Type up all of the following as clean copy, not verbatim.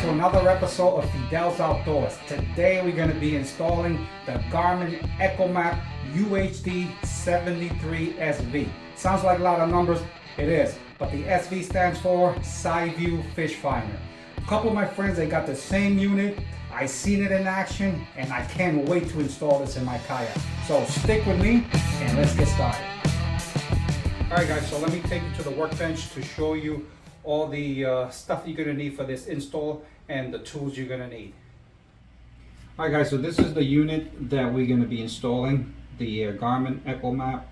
to another episode of Fidel's Outdoors. Today we're going to be installing the Garmin Ecomap UHD 73SV. Sounds like a lot of numbers, it is, but the SV stands for Side View Fish Finder. A couple of my friends, they got the same unit. I seen it in action and I can't wait to install this in my kayak. So stick with me and let's get started. Alright guys, so let me take you to the workbench to show you all the stuff you're going to need for this install and the tools you're going to need. Alright guys, so this is the unit that we're going to be installing, the Garmin Ecomap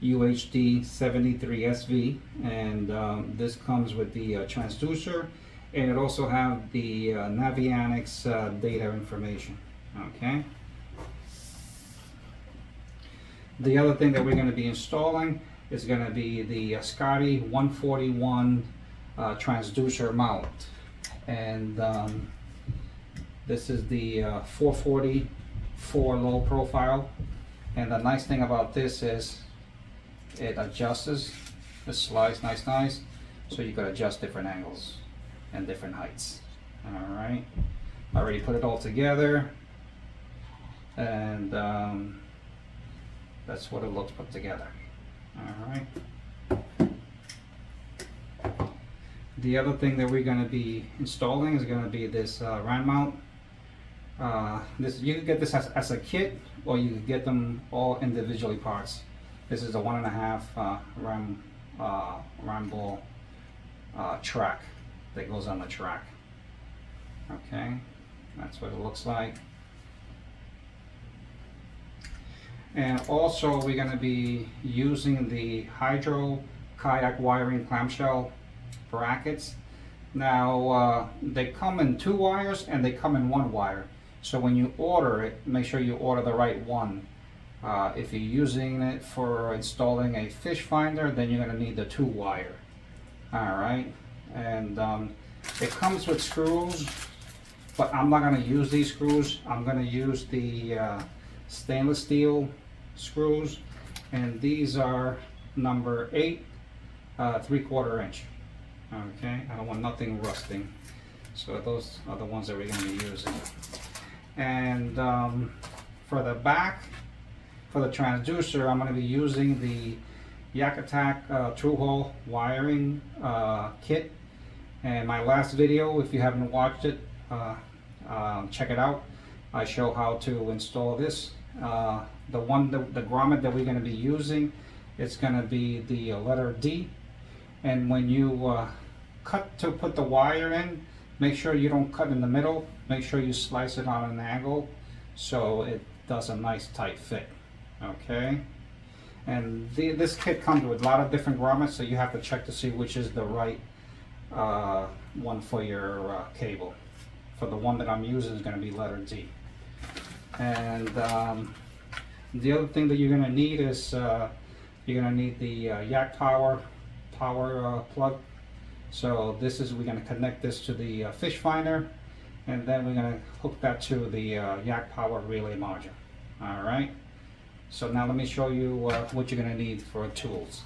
UHD 73SV, and this comes with the transducer, and it also has the Navionics data information. Okay. The other thing that we're going to be installing is going to be the Scotty 141 transducer mount, and this is the 444 low profile, and the nice thing about this is it adjusts, it slides nice, so you can adjust different angles and different heights. All right, I already put it all together, and that's what it looks put together. All right. The other thing that we're going to be installing is going to be this ram mount. You can get this as a kit, or you can get them all individually parts. This is a 1.5 ram ball track that goes on the track. Okay, that's what it looks like. And also we're going to be using the hydro kayak wiring clamshell brackets. Now they come in 2 wires and they come in 1 wire, so when you order it, make sure you order the right one. If you're using it for installing a fish finder, then you're going to need the 2 wire. Alright, and it comes with screws, but I'm not going to use these screws. I'm going to use the stainless steel screws, and these are number 8 3/4 inch. Okay, I don't want nothing rusting, so those are the ones that we're going to be using. And for the back, for the transducer, I'm going to be using the Yak Attack True Hole wiring kit. And my last video, if you haven't watched it, check it out. I show how to install this. The grommet that we're going to be using, it's going to be the letter D. And when you cut to put the wire in, make sure you don't cut in the middle. Make sure you slice it on an angle so it does a nice tight fit. Okay. And this kit comes with a lot of different grommets, so you have to check to see which is the right one for your cable. For the one that I'm using is going to be letter D. And the other thing that you're going to need is you're going to need the Yak power plug. So we're going to connect this to the fish finder, and then we're going to hook that to the Yak power relay module. All right. So now let me show you what you're going to need for tools.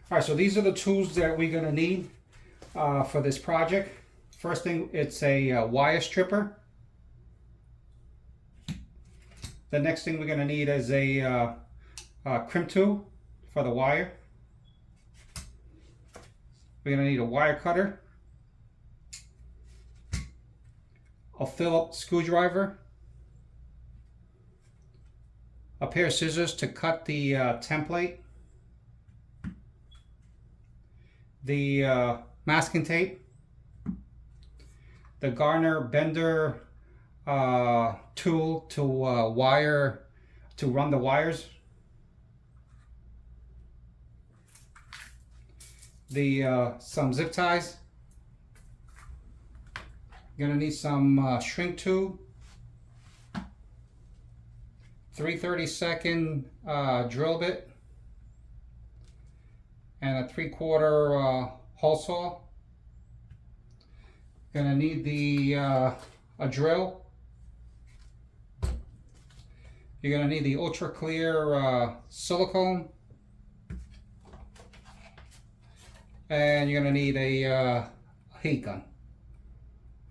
All right. So these are the tools that we're going to need for this project. First thing, it's a wire stripper. The next thing we're going to need is a crimp tool for the wire. We're going to need a wire cutter, a Phillips screwdriver, a pair of scissors to cut the template, the masking tape, the Garner bender tool to run the wires, some zip ties. You're gonna need some shrink tube, 3/32 drill bit, and a 3/4 hole saw. Gonna need a drill. You're gonna need the ultra clear silicone, and you're gonna need a heat gun.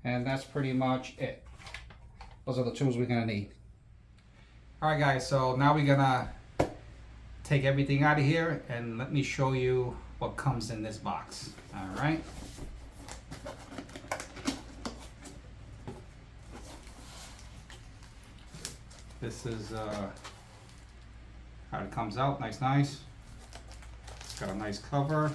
And that's pretty much it. Those are the tools we're gonna need. All right guys, so now we're gonna take everything out of here and let me show you what comes in this box. All right. This is how it comes out, nice. It's got a nice cover.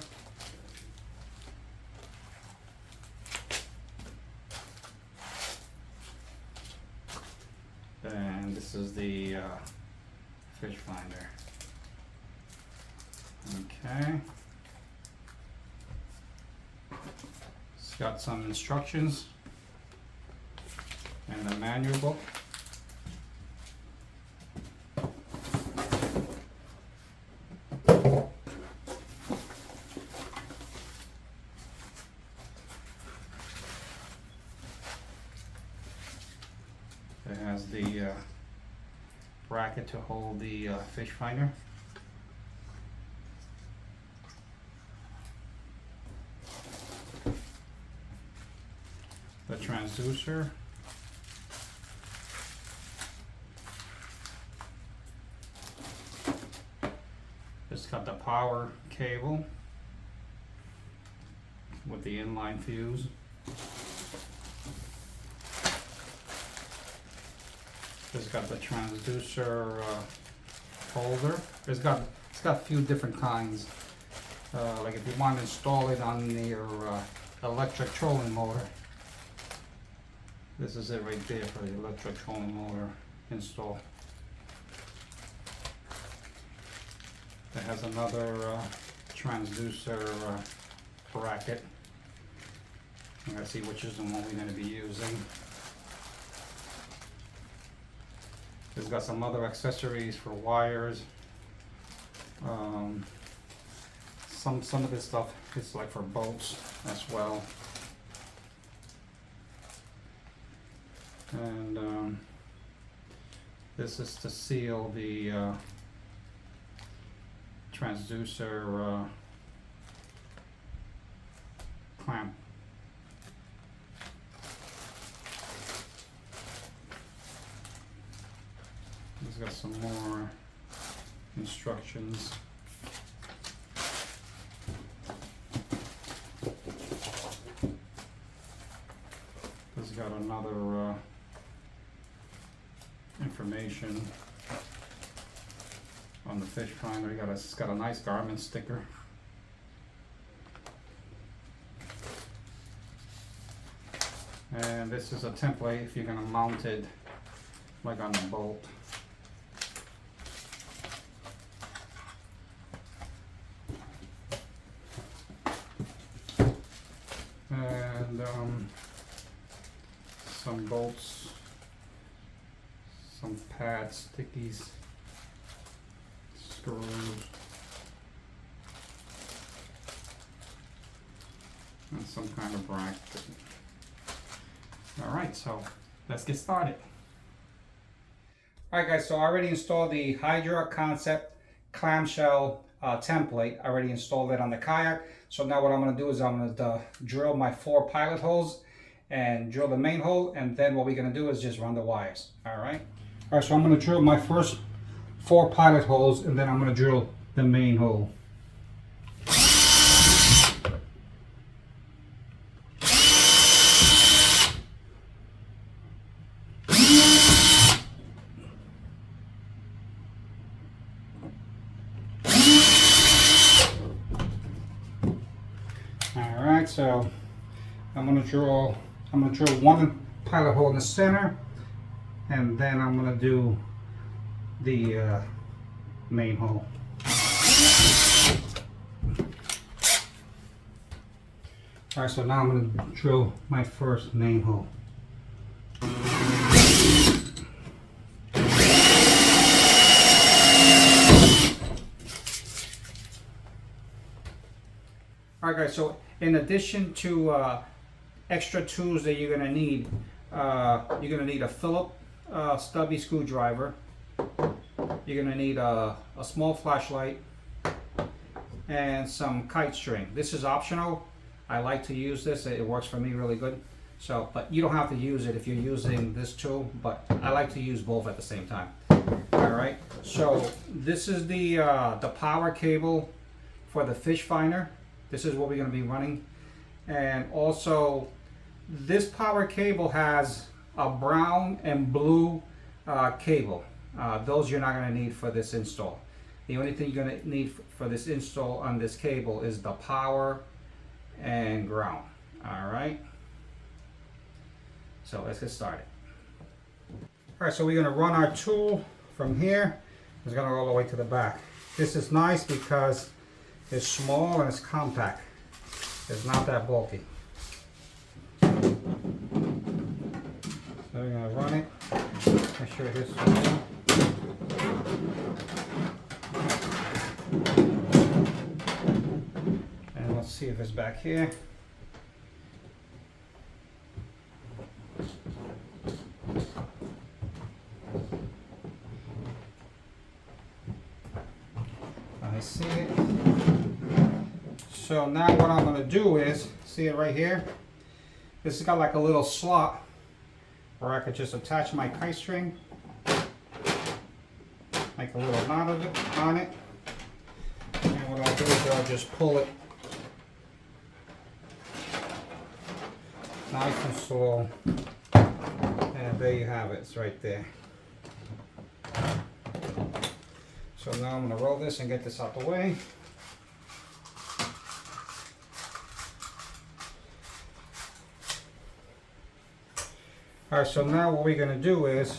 And this is the fish finder. Okay. It's got some instructions and a manual book. It has the bracket to hold the fish finder. The transducer. It's got the power cable with the inline fuse. It's got the transducer holder. It's got a few different kinds. Like if you want to install it on your electric trolling motor, this is it right there for the electric trolling motor install. It has another transducer bracket. I'm gonna see which is the one we're going to be using. It's got some other accessories for wires. Some of this stuff is like for bolts as well. And this is to seal the transducer clamp. It's got some more instructions. It's got another information on the fish finder. It's got a nice Garmin sticker. And this is a template if you're going to mount it like on a bolt. And some bolts, some pads, stickies, screws, and some kind of bracket. Alright, so let's get started. Alright guys, so I already installed the Hydra Concept clamshell template. I already installed it on the kayak. So now what I'm going to do is I'm going to drill my 4 pilot holes and drill the main hole, and then what we're going to do is just run the wires. Alright, so I'm going to drill my first 4 pilot holes, and then I'm going to drill the main hole. Alright, so I'm gonna drill 1 pilot hole in the center, and then I'm gonna do the main hole. Alright, so now I'm gonna drill my first main hole. Alright guys, so in addition to extra tools that you're gonna need a Phillips stubby screwdriver. You're gonna need a small flashlight and some kite string. This is optional. I like to use this. It works for me really good. So, but you don't have to use it if you're using this tool, but I like to use both at the same time. All right, so this is the power cable for the fish finder. This is what we're going to be running. And also, this power cable has a brown and blue cable. Those you're not going to need for this install. The only thing you're going to need for this install on this cable is the power and ground. All right, so let's get started. All right, so we're going to run our tool from here. It's going to go all the way to the back. This is nice because it's small and it's compact. It's not that bulky. So we're going to run it. Make sure this is on. And let's see if it's back here. I see it. So now what I'm going to do is, see it right here? This has got like a little slot where I could just attach my kite string, make a little knot of it on it, and what I'll do is I'll just pull it nice and slow, and there you have it, it's right there. So now I'm going to roll this and get this out the way. Alright, so now what we're going to do is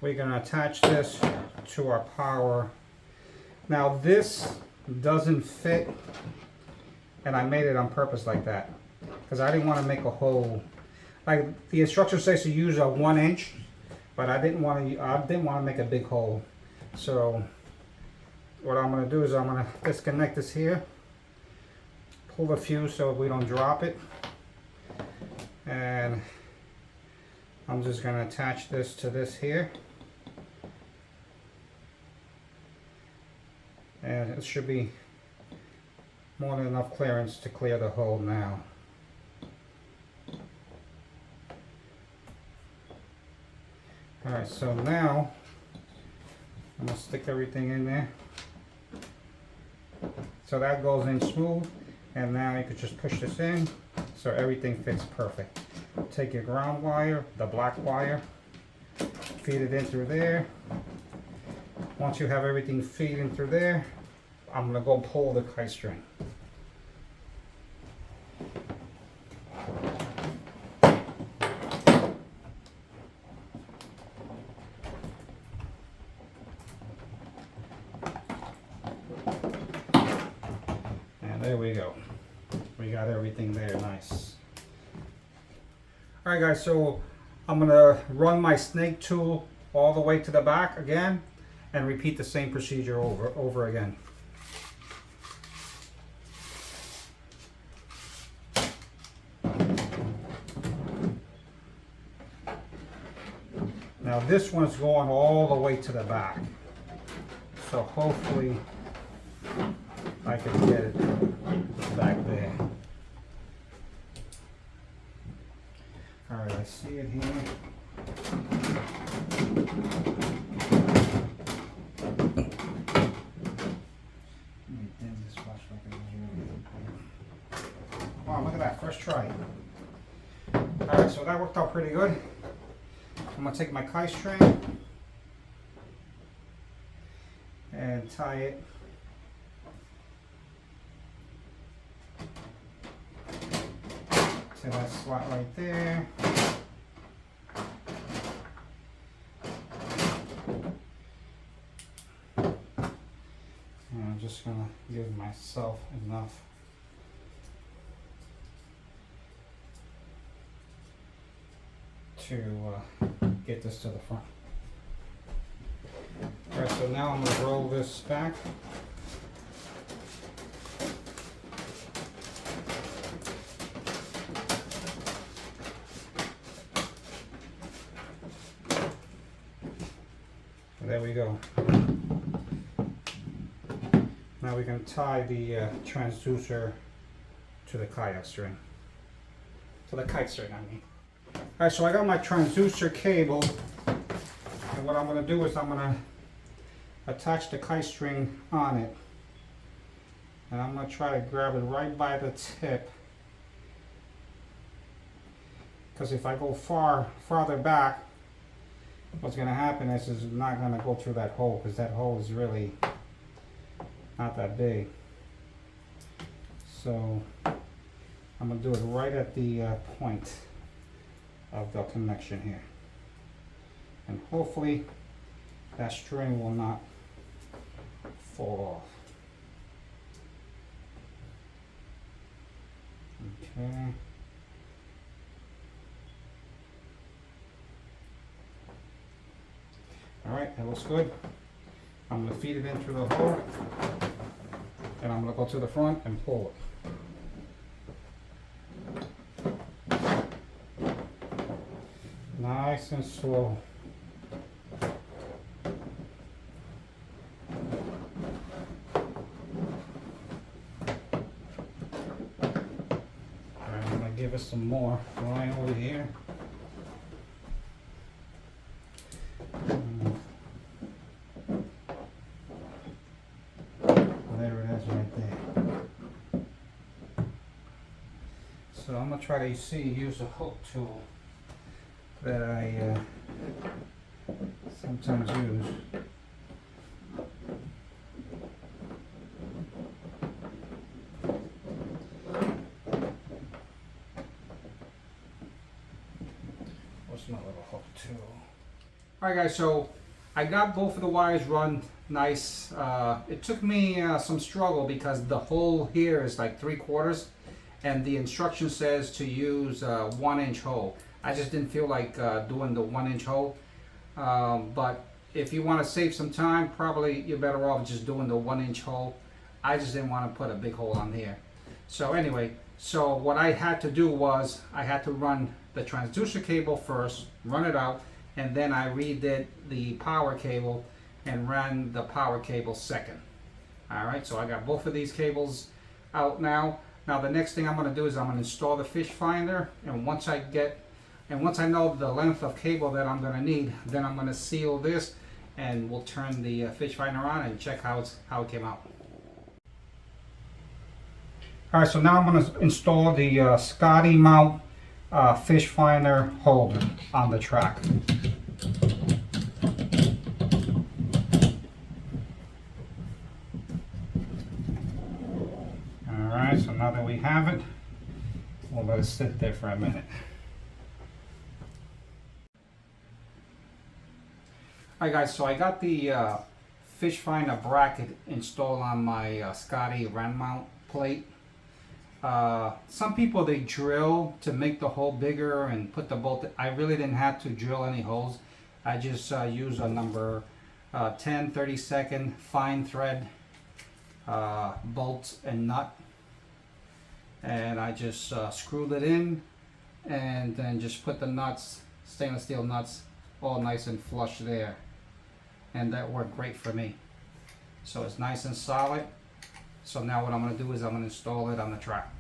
we're going to attach this to our power. Now this doesn't fit, and I made it on purpose like that because I didn't want to make a hole. Like the instruction says to use a 1 inch, but I didn't want to make a big hole. So what I'm going to do is I'm going to disconnect this here, pull the fuse so we don't drop it, and I'm just going to attach this to this here, and it should be more than enough clearance to clear the hole now. Alright, so now I'm going to stick everything in there. So that goes in smooth, and now you could just push this in so everything fits perfect. Take your ground wire, the black wire, feed it in through there. Once you have everything feeding through there, I'm going to go pull the kite string. There we go. We got everything there nice. Alright guys, so I'm going to run my snake tool all the way to the back again and repeat the same procedure over again. Now this one's going all the way to the back. So hopefully I can get it back there. Alright, I see it here. Wow, look at that, first try. Alright, so that worked out pretty good. I'm going to take my kite string and tie it to that slot right there. And I'm just going to give myself enough to get this to the front. Alright, so now I'm going to roll this back. There we go. Now we can tie the transducer to the kayak string. to the kite string, I mean. Alright, so I got my transducer cable, and what I'm going to do is I'm going to attach the kite string on it. And I'm going to try to grab it right by the tip. Because if I go farther back, what's going to happen is it's not going to go through that hole, because that hole is really not that big. So I'm going to do it right at the point of the connection here. And hopefully that string will not fall off. Okay. Alright, that looks good. I'm going to feed it in through the hole, and I'm going to go to the front and pull it. Nice and slow. Alright, I'm going to give it some more line over here. So I'm going to try to use a hook tool that I sometimes use. What's my little hook tool? Alright guys, so I got both of the wires run nice. It took me some struggle because the hole here is like 3/4. And the instruction says to use 1-inch hole. I just didn't feel like doing the 1-inch hole. But if you want to save some time, probably you're better off just doing the 1-inch hole. I just didn't want to put a big hole on here. So anyway, so what I had to do was I had to run the transducer cable first, run it out, and then I redid the power cable and ran the power cable second. Alright, so I got both of these cables out now. Now the next thing I'm going to do is I'm going to install the fish finder, and once I know the length of cable that I'm going to need, then I'm going to seal this, and we'll turn the fish finder on and check how it came out. Alright, so now I'm going to install the Scotty mount fish finder holder on the track. Alright, so now that we have it, we'll let it sit there for a minute. Alright guys, so I got the fish finder bracket installed on my Scotty ram mount plate. Some people, they drill to make the hole bigger and put the bolt. I really didn't have to drill any holes. I just use a number 10 32nd fine thread bolt and nut. And I just screwed it in, and then just put the nuts, stainless steel nuts, all nice and flush there, and that worked great for me. So it's nice and solid. So now what I'm going to do is I'm going to install it on the track.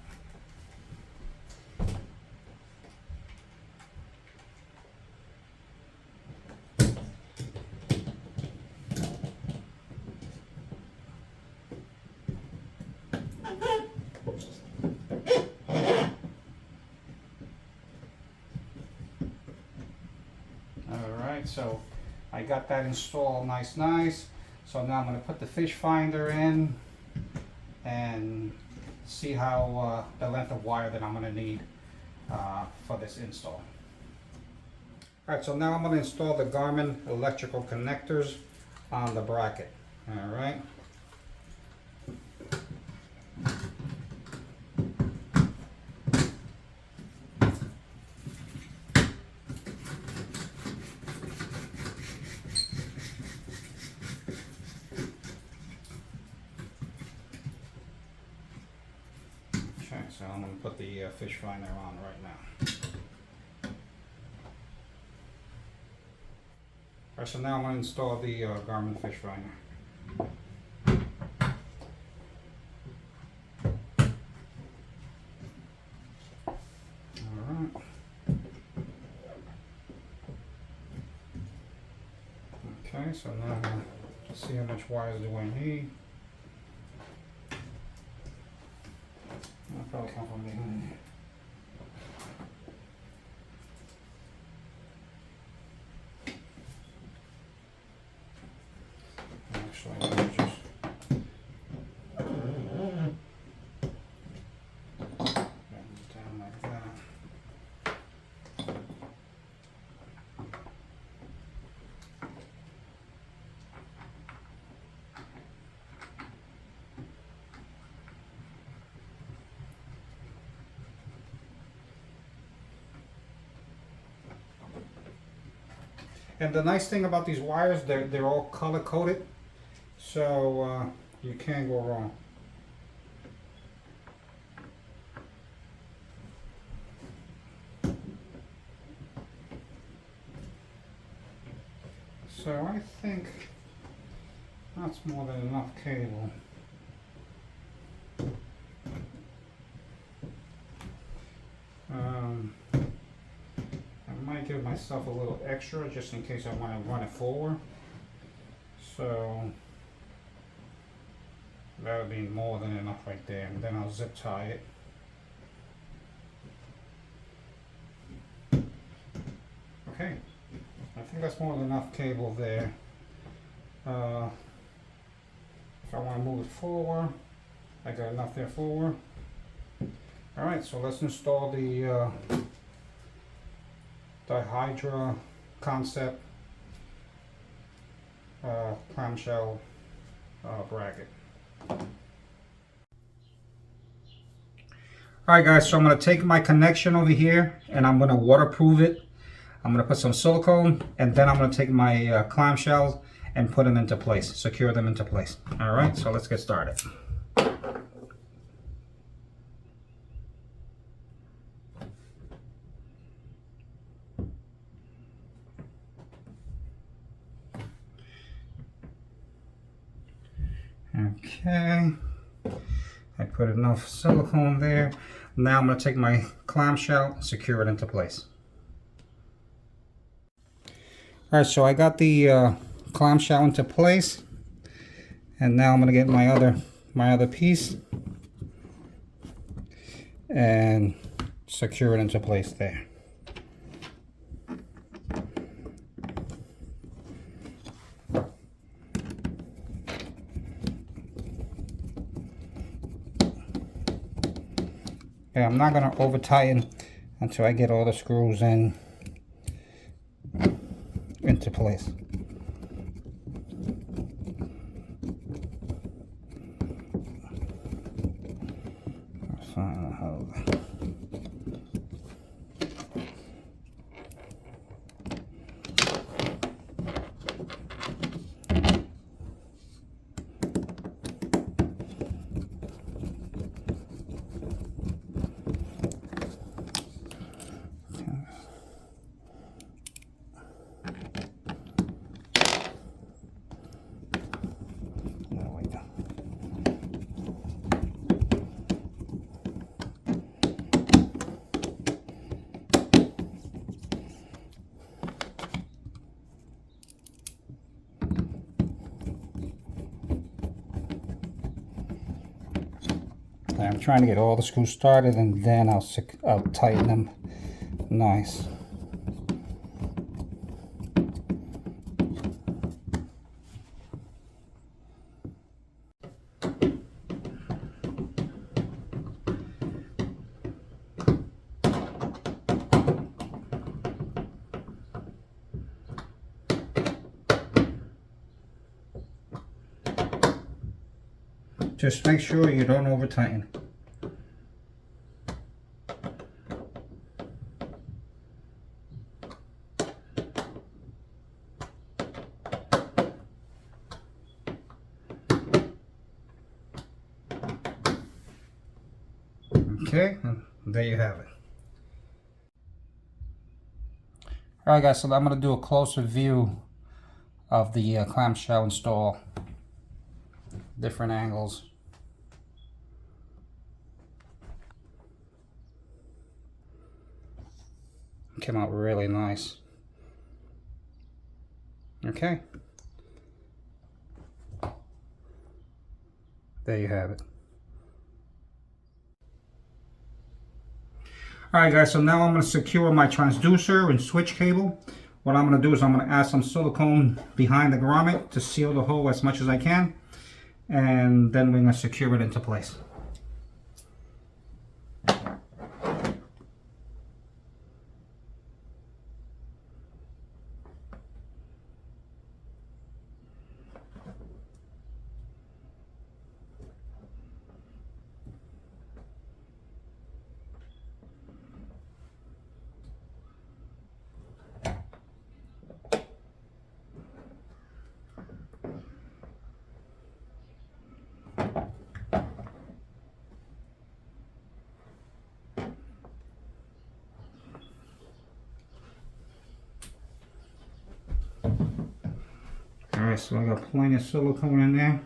So I got that installed nice. So now I'm going to put the fish finder in and see how the length of wire that I'm going to need for this install. Alright, so now I'm going to install the Garmin electrical connectors on the bracket. Alright. So I'm going to put the fish finder on right now. Alright, so now I'm going to install the Garmin fish finder. Alright. Okay, so now I'm going to see how much wires do I need. I'll probably come from behind here. Actually, let me just bend it down like that. And the nice thing about these wires, they're all color coded, so you can't go wrong. So I think that's more than enough cable. I might give myself a little extra just in case I want to run it forward. So that would be more than enough right there, and then I'll zip tie it. Okay, I think that's more than enough cable there. If I want to move it forward, I got enough there forward. Alright, so let's install the hydra concept clamshell bracket. Alright guys, so I'm going to take my connection over here and I'm going to waterproof it. I'm going to put some silicone, and then I'm going to take my clamshells and put them into place, secure them into place. Alright, so let's get started. Okay, I put enough silicone there. Now I'm going to take my clamshell, secure it into place. Alright, so I got the clamshell into place, and now I'm going to get my other piece and secure it into place there. Okay, I'm not going to over tighten until I get all the screws into place. I'm trying to get all the screws started, and then I'll tighten them nice. Just make sure you don't over tighten. Okay, and there you have it. Alright guys, so I'm going to do a closer view of the clamshell install. Different angles. Came out really nice. Okay, there you have it. Alright guys, so now I'm going to secure my transducer and switch cable. What I'm going to do is I'm going to add some silicone behind the grommet to seal the hole as much as I can. And then we're going to secure it into place. Alright, so I got plenty of silicone in there.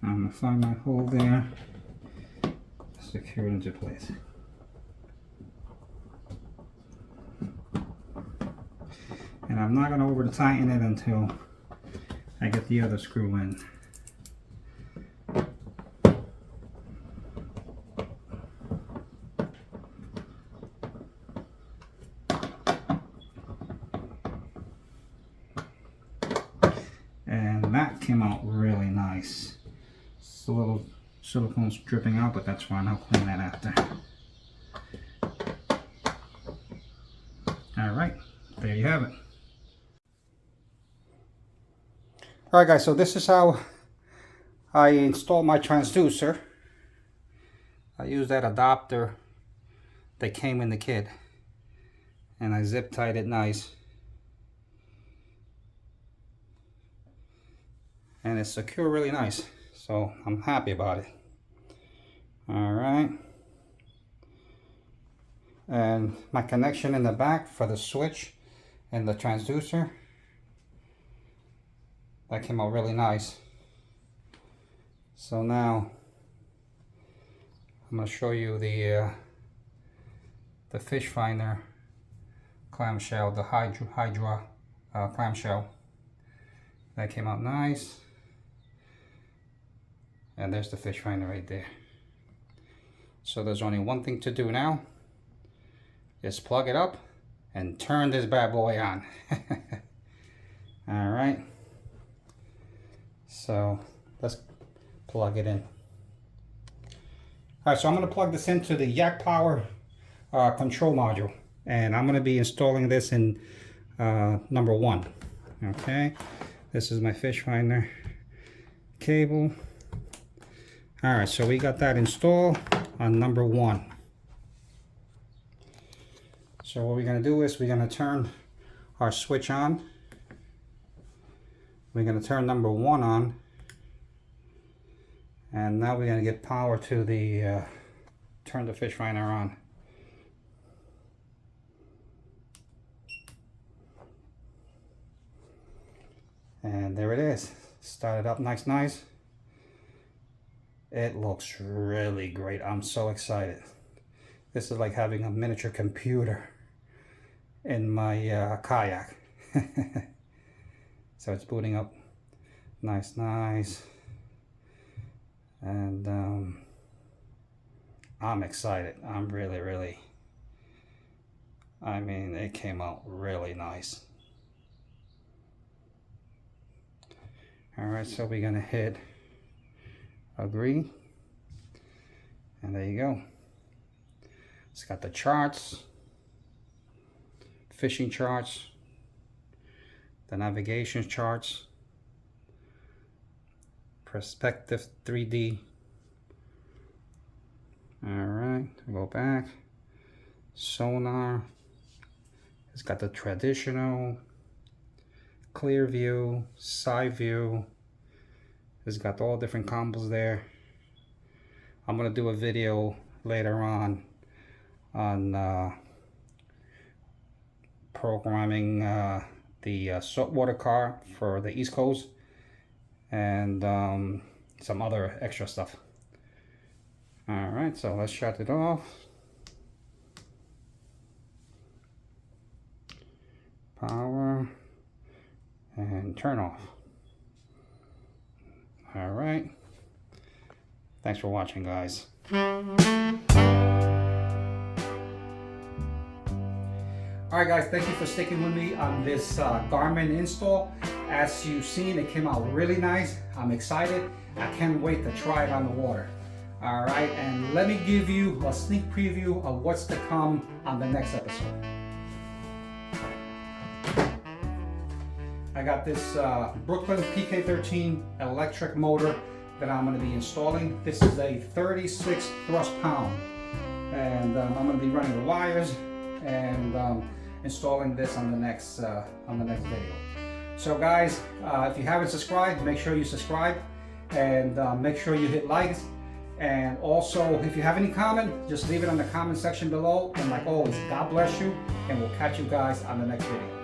I'm going to find my hole there, secure it into place. And I'm not going to over tighten it until I get the other screw in. And that came out really nice. It's a little silicone's dripping out, but that's fine. I'll clean that after. Alright, there you have it. Alright guys, so this is how I installed my transducer. I used that adapter that came in the kit, and I zip tied it nice. And it's secure really nice, so I'm happy about it. Alright, and my connection in the back for the switch and the transducer, that came out really nice. So now I'm going to show you the fish finder clamshell, the hydra clamshell. That came out nice. And there's the fish finder right there. So there's only one thing to do now. Just plug it up and turn this bad boy on. Alright. So let's plug it in. Alright, so I'm going to plug this into the Yak Power control module. And I'm going to be installing this in number 1. Okay. This is my fish finder cable. Alright, so we got that installed on number 1. So what we're going to do is we're going to turn our switch on. We're going to turn number 1 on. And now we're going to get power to the, turn the fish finder on. And there it is. Started up nice. It looks really great. I'm so excited. This is like having a miniature computer in my kayak. So it's booting up nice. And I'm excited. I'm really, I mean, it came out really nice. Alright, so we're gonna hit agree, and there you go. It's got the charts, fishing charts, the navigation charts, perspective 3D. Alright, go back, sonar. It's got the traditional, clear view, side view. It's got all different combos there. I'm gonna do a video later on programming the saltwater car for the East Coast, and some other extra stuff. Alright, so let's shut it off. Power, and turn off. All right. Thanks for watching, guys. All right, guys, thank you for sticking with me on this Garmin install. As you've seen, it came out really nice. I'm excited. I can't wait to try it on the water. All right, and let me give you a sneak preview of what's to come on the next episode. I got this Brookyln PK13 electric motor that I'm going to be installing. This is a 36 thrust pound, and I'm going to be running the wires and installing this on the next video. So guys, if you haven't subscribed, make sure you subscribe, and make sure you hit likes. And also, if you have any comment, just leave it on the comment section below. And like always, God bless you, and we'll catch you guys on the next video.